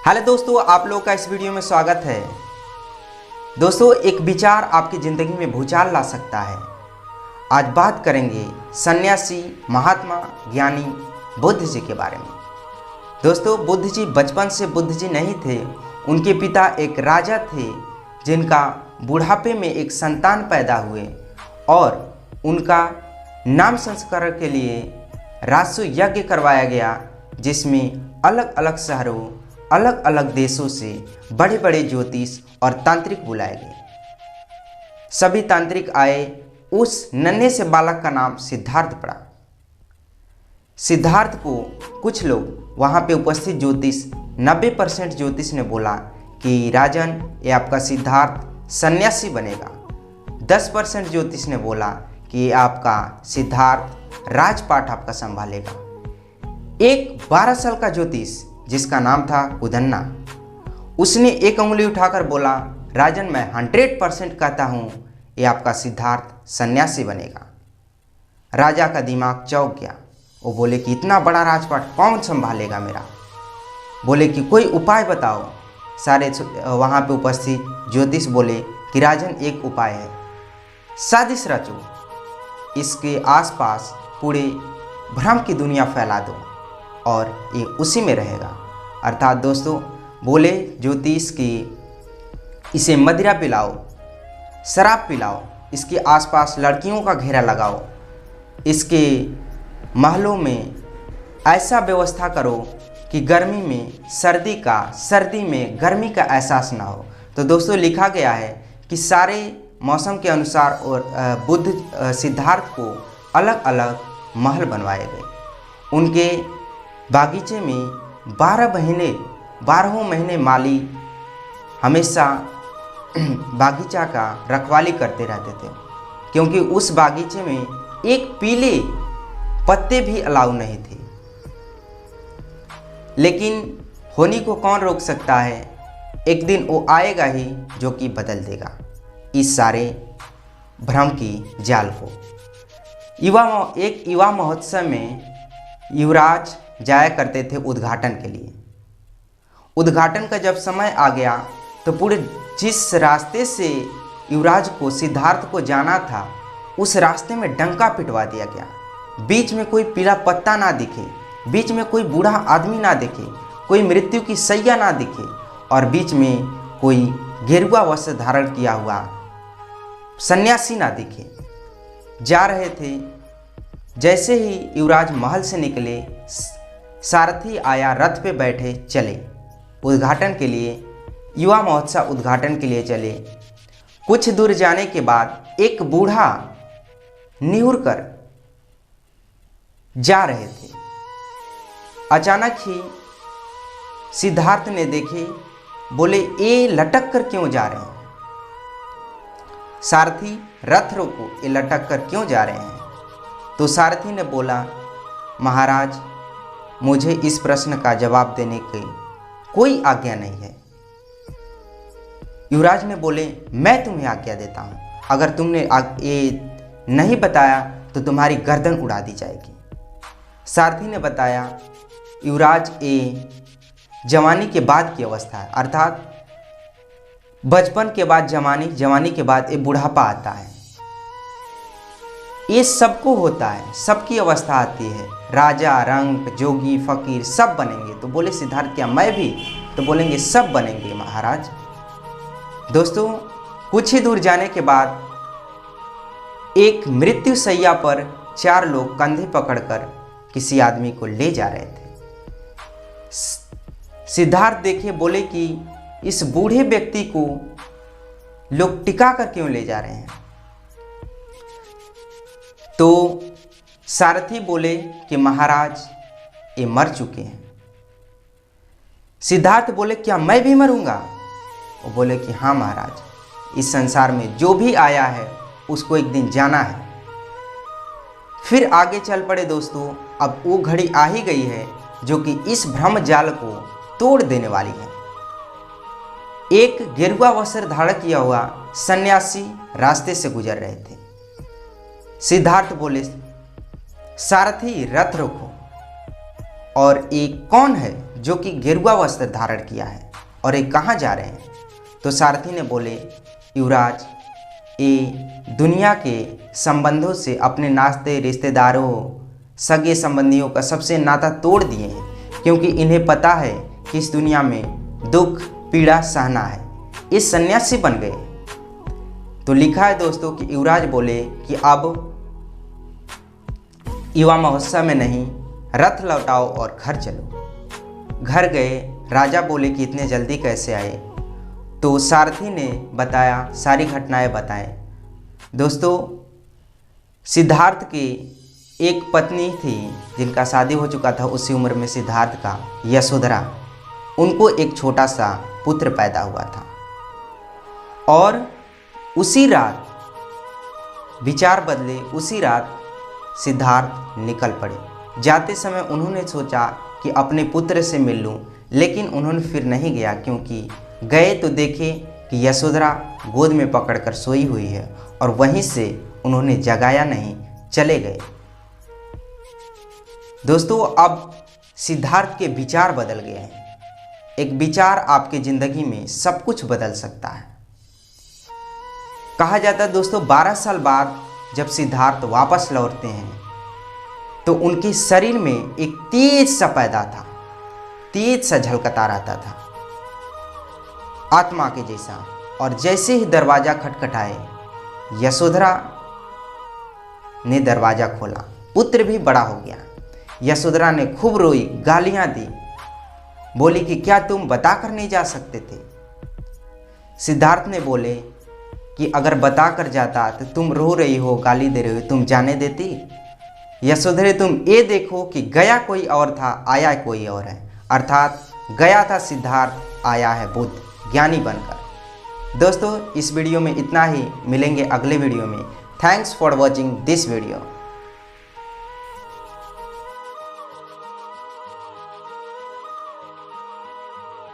Hello दोस्तों, आप लोगों का इस वीडियो में स्वागत है। दोस्तों, एक विचार आपकी ज़िंदगी में भूचाल ला सकता है। आज बात करेंगे सन्यासी महात्मा ज्ञानी बुद्ध जी के बारे में। दोस्तों, बुद्ध जी बचपन से बुद्ध जी नहीं थे। उनके पिता एक राजा थे जिनका बुढ़ापे में एक संतान पैदा हुए और उनका नाम संस्कार के लिए राजसु यज्ञ करवाया गया, जिसमें अलग अलग शहरों अलग अलग देशों से बड़े बड़े ज्योतिष और तांत्रिक बुलाए गए। सभी तांत्रिक आए। उस नन्हे से बालक का नाम सिद्धार्थ पड़ा। सिद्धार्थ को कुछ लोग वहाँ पे उपस्थित ज्योतिष 90% ज्योतिष ने बोला कि राजन, ये आपका सिद्धार्थ सन्यासी बनेगा। 10% ज्योतिष ने बोला कि ये आपका सिद्धार्थ राजपाट आपका संभालेगा। एक 12 साल का ज्योतिष जिसका नाम था उदन्ना, उसने एक उंगली उठाकर बोला, राजन, मैं 100% कहता हूँ ये आपका सिद्धार्थ सन्यासी बनेगा। राजा का दिमाग चौंक गया। वो बोले कि इतना बड़ा राजपाट कौन संभालेगा मेरा? बोले कि कोई उपाय बताओ। सारे वहाँ पे उपस्थित ज्योतिष बोले कि राजन, एक उपाय है, साजिश रचो, इसके आसपास पूरे भ्रम की दुनिया फैला दो और ये उसी में रहेगा। अर्थात दोस्तों, बोले ज्योतिष की इसे मदिरा पिलाओ, शराब पिलाओ, इसके आसपास लड़कियों का घेरा लगाओ, इसके महलों में ऐसा व्यवस्था करो कि गर्मी में सर्दी में गर्मी का एहसास ना हो। तो दोस्तों, लिखा गया है कि सारे मौसम के अनुसार और बुद्ध सिद्धार्थ को अलग अलग महल बनवाए गए। उनके बागीचे में 12 महीने माली हमेशा बागीचा का रखवाली करते रहते थे, क्योंकि उस बागीचे में एक पीले पत्ते भी अलाउ नहीं थे। लेकिन होनी को कौन रोक सकता है? एक दिन वो आएगा ही जो कि बदल देगा इस सारे भ्रम की जाल को। एक युवा महोत्सव में युवराज जाया करते थे उद्घाटन के लिए। उद्घाटन का जब समय आ गया तो पूरे जिस रास्ते से युवराज को सिद्धार्थ को जाना था, उस रास्ते में डंका पिटवा दिया गया। बीच में कोई पीला पत्ता ना दिखे, बीच में कोई बूढ़ा आदमी ना दिखे, कोई मृत्यु की सैया ना दिखे और बीच में कोई गेरुआ वस्त्र धारण किया हुआ सन्यासी ना दिखे। जा रहे थे। जैसे ही युवराज महल से निकले, सारथी आया, रथ पे बैठे चले उद्घाटन के लिए, युवा महोत्सव उद्घाटन के लिए चले। कुछ दूर जाने के बाद एक बूढ़ा निहुर कर जा रहे थे। अचानक ही सिद्धार्थ ने देखे, बोले, ये लटक कर क्यों जा रहे हैं? सारथी, रथ रोको, ये लटक कर क्यों जा रहे हैं? तो सारथी ने बोला, महाराज, मुझे इस प्रश्न का जवाब देने की कोई आज्ञा नहीं है। युवराज ने बोले, मैं तुम्हें आज्ञा देता हूँ। अगर तुमने ये नहीं बताया तो तुम्हारी गर्दन उड़ा दी जाएगी। सारथी ने बताया, युवराज, ये जवानी के बाद की अवस्था है, अर्थात बचपन के बाद जवानी, जवानी के बाद ये बुढ़ापा आता है। ये सबको होता है, सबकी अवस्था आती है। राजा, रंक, जोगी, फकीर सब बनेंगे। तो बोले सिद्धार्थ, क्या मैं भी? तो बोलेंगे सब बनेंगे महाराज। दोस्तों, कुछ ही दूर जाने के बाद एक मृत्यु शैया पर 4 लोग कंधे पकड़कर किसी आदमी को ले जा रहे थे। सिद्धार्थ देखे, बोले कि इस बूढ़े व्यक्ति को लोग टिका कर क्यों ले जा रहे हैं? तो सारथी बोले कि महाराज, ये मर चुके हैं। सिद्धार्थ बोले, क्या मैं भी मरूंगा? वो बोले कि हाँ महाराज, इस संसार में जो भी आया है उसको एक दिन जाना है। फिर आगे चल पड़े। दोस्तों, अब वो घड़ी आ ही गई है जो कि इस भ्रम जाल को तोड़ देने वाली है। एक गेरुआ वस्त्र धारण किया हुआ सन्यासी रास्ते से गुजर रहे थे। सिद्धार्थ बोले, सारथी, रथ रोको। और ये कौन है? जो कि गेरुआ वस्त्र धारण किया है, और ये कहाँ जा रहे हैं? तो सारथी ने बोले, युवराज, ये दुनिया के संबंधों से अपने नाते रिश्तेदारों सगे संबंधियों का सबसे नाता तोड़ दिए हैं, क्योंकि इन्हें पता है कि इस दुनिया में दुख पीड़ा सहना है। इस सन्यासी बन गए। तो लिखा है दोस्तों कि युवराज बोले कि अब युवा महोत्सव में नहीं, रथ लौटाओ और घर चलो। घर गए। राजा बोले कि इतने जल्दी कैसे आए? तो सारथी ने बताया, सारी घटनाएं बताएं। दोस्तों, सिद्धार्थ की एक पत्नी थी जिनका शादी हो चुका था उसी उम्र में सिद्धार्थ का, यशोधरा। उनको एक छोटा सा पुत्र पैदा हुआ था, और उसी रात विचार बदले, उसी रात सिद्धार्थ निकल पड़े। जाते समय उन्होंने सोचा कि अपने पुत्र से मिल लूं, लेकिन उन्होंने फिर नहीं गया, क्योंकि गए तो देखे कि यशोधरा गोद में पकड़कर सोई हुई है, और वहीं से उन्होंने जगाया नहीं, चले गए। दोस्तों, अब सिद्धार्थ के विचार बदल गए हैं। एक विचार आपके ज़िंदगी में सब कुछ बदल सकता है। कहा जाता है दोस्तों, 12 साल बाद जब सिद्धार्थ वापस लौटते हैं तो उनके शरीर में एक तेज सा पैदा था, तेज सा झलकता रहता था, आत्मा के जैसा। और जैसे ही दरवाज़ा खटखटाए, यशोधरा ने दरवाज़ा खोला। पुत्र भी बड़ा हो गया। यशोधरा ने खूब रोई, गालियां दी, बोली कि क्या तुम बताकर नहीं जा सकते थे? सिद्धार्थ ने बोले कि अगर बताकर जाता तो तुम रो रही हो, गाली दे रही हो, तुम जाने देती? यशोधरे, तुम ये देखो कि गया कोई और था, आया कोई और है। अर्थात गया था सिद्धार्थ, आया है बुद्ध, ज्ञानी बनकर। दोस्तों, इस वीडियो में इतना ही। मिलेंगे अगले वीडियो में। Thanks for watching this video.